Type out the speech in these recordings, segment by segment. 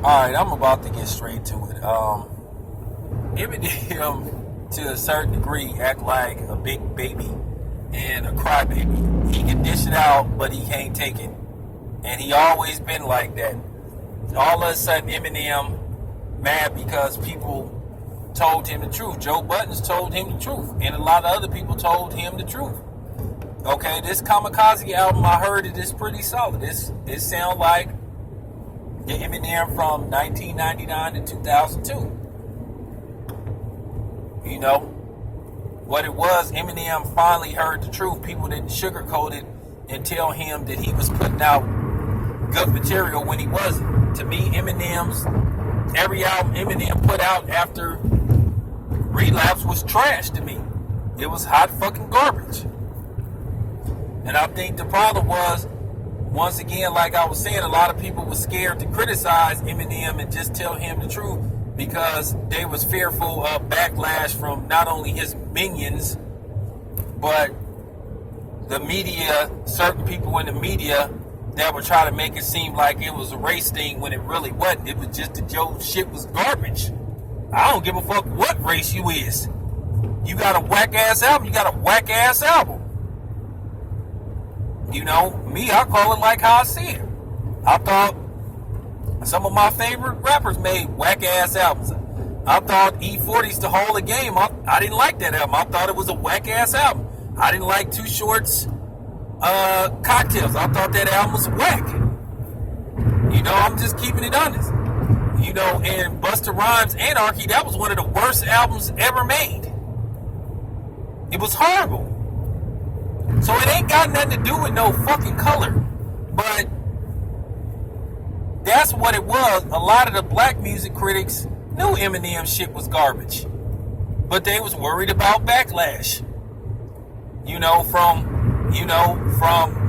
Alright, I'm about to get straight to it. Eminem, to a certain degree, act like a big baby and a crybaby. He can dish it out, but he can't take it. And he always been like that. All of a sudden, Eminem mad because people told him the truth. Joe Buttons told him the truth. And a lot of other people told him the truth. Okay, this Kamikaze album, I heard it is pretty solid. It sounds like the Eminem from 1999 to 2002. You know, what it was, Eminem finally heard the truth. People didn't sugarcoat it and tell him that he was putting out good material when he wasn't. To me, every album Eminem put out after Relapse was trash to me. It was hot fucking garbage. And I think the problem was, once again, like I was saying, a lot of people were scared to criticize Eminem and just tell him the truth because they was fearful of backlash from not only his minions, but the media, certain people in the media that were trying to make it seem like it was a race thing when it really wasn't. It was just that Joe shit was garbage. I don't give a fuck what race you is. You got a whack ass album, you got a whack ass album. You know, me, I call it like how I see it. I thought some of my favorite rappers made whack-ass albums. I thought E40's The Whole of Game. I didn't like that album. I thought it was a whack-ass album. I didn't like Too Short's Cocktails. I thought that album was whack. You know, I'm just keeping it honest. You know, and Busta Rhymes' Anarchy, that was one of the worst albums ever made. It was horrible. So it ain't got nothing to do with no fucking color. But that's what it was. A lot of the black music critics knew Eminem shit was garbage. But they was worried about backlash. From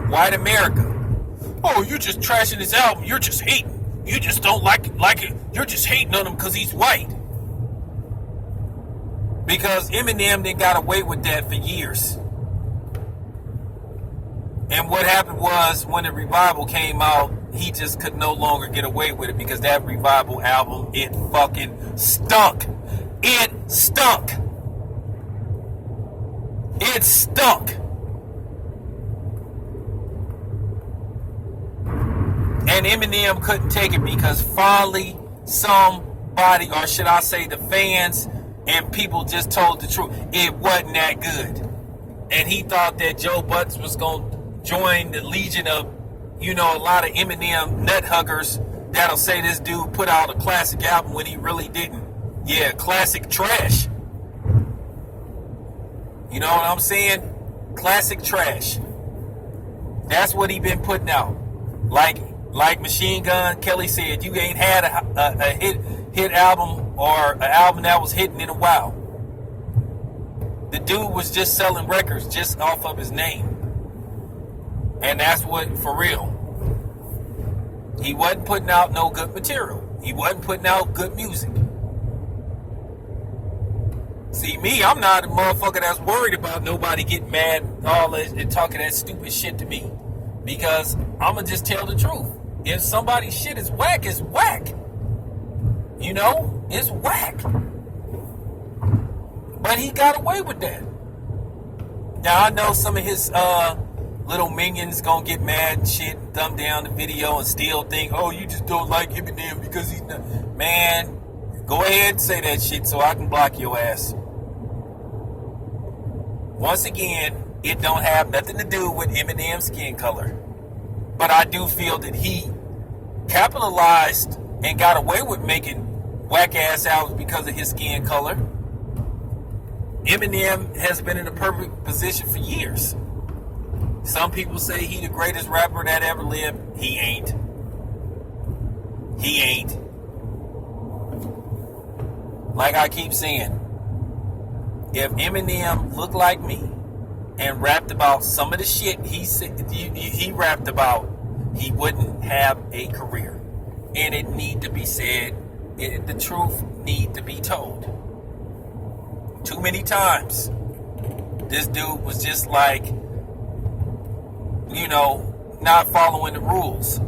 white America. Oh, you're just trashing his album. You're just hating. You just don't like it. You're just hating on him because he's white. Because Eminem done got away with that for years. And what happened was, when the Revival came out, he just could no longer get away with it because that Revival album, it fucking stunk. It stunk. It stunk. And Eminem couldn't take it because finally somebody, or should I say the fans and people, just told the truth. It wasn't that good. And he thought that Joe Buttons was going to join the legion of, a lot of Eminem nut huggers that'll say this dude put out a classic album when he really didn't. Yeah, classic trash. You know what I'm saying? Classic trash. That's what he been putting out. Like Machine Gun Kelly said, you ain't had a hit album or an album that was hitting in a while. The dude was just selling records just off of his name. And that's what, for real. He wasn't putting out no good material. He wasn't putting out good music. See, me, I'm not a motherfucker that's worried about nobody getting mad and talking that stupid shit to me. Because I'm going to just tell the truth. If somebody's shit is whack, it's whack. It's whack. But he got away with that. Now, I know some of his little minions gonna get mad and shit and thumb down the video and still think, oh, you just don't like Eminem because he's not. Man, go ahead and say that shit so I can block your ass. Once again, it don't have nothing to do with Eminem's skin color. But I do feel that he capitalized and got away with making whack-ass albums because of his skin color. Eminem has been in a perfect position for years. Some people say he the greatest rapper that ever lived. He ain't. He ain't. Like I keep saying, if Eminem looked like me and rapped about some of the shit he rapped about, he wouldn't have a career. And it need to be said. The truth need to be told. Too many times, this dude was just like, not following the rules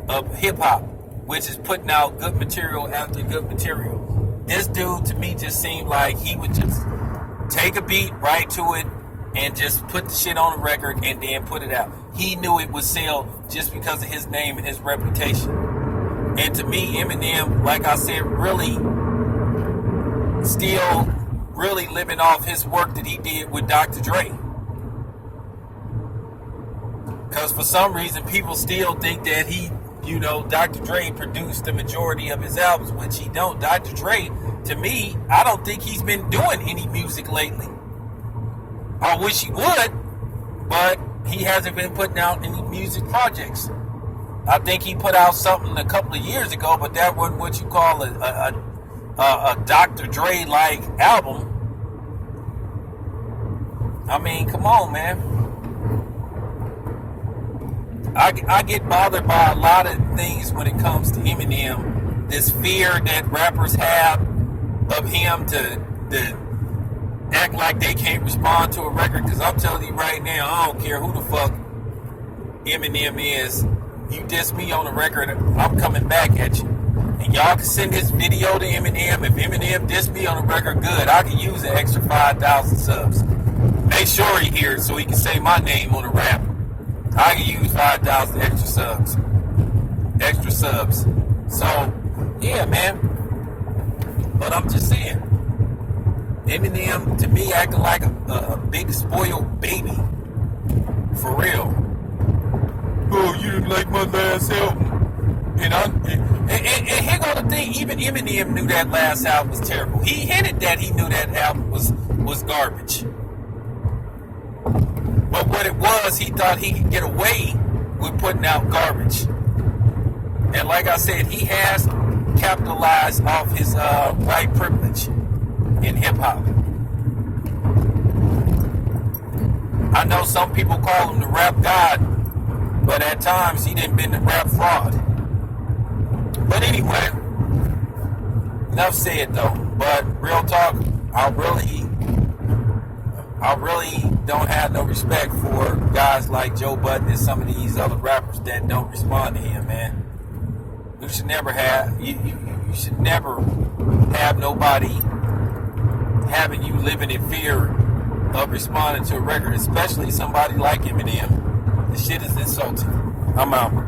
of hip hop. which is putting out good material after good material. This dude to me just seemed like he would just take a beat right to it and just put the shit on the record and then put it out. He knew it would sell just because of his name and his reputation. And to me, Eminem, like I said, really still really living off his work that he did with Dr. Dre. Because for some reason, people still think that Dr. Dre produced the majority of his albums, which he don't. Dr. Dre, to me, I don't think he's been doing any music lately. I wish he would, but he hasn't been putting out any music projects. I think he put out something a couple of years ago, but that wasn't what you call a Dr. Dre-like album. I mean, come on, man. I get bothered by a lot of things when it comes to Eminem. This fear that rappers have of him to act like they can't respond to a record. Because I'm telling you right now, I don't care who the fuck Eminem is. You diss me on the record, I'm coming back at you. And y'all can send this video to Eminem. If Eminem diss me on the record, good. I can use an extra 5,000 subs. Make sure he hears so he can say my name on the rap. I can use 5,000 extra subs. Extra subs. So, yeah, man. But I'm just saying, Eminem, to me, acting like a big spoiled baby. For real. Oh, you didn't like my last album. And here go the thing, even Eminem knew that last album was terrible. He hinted that he knew that album was garbage. But what it was, he thought he could get away with putting out garbage. And like I said, he has capitalized off his white privilege in hip-hop. I know some people call him the rap god, but at times he done been the rap fraud. But anyway, enough said though. But real talk, I really don't have no respect for guys like Joe Budden and some of these other rappers that don't respond to him, man. You should never have nobody having you living in fear of responding to a record, especially somebody like Eminem. This shit is insulting. I'm out.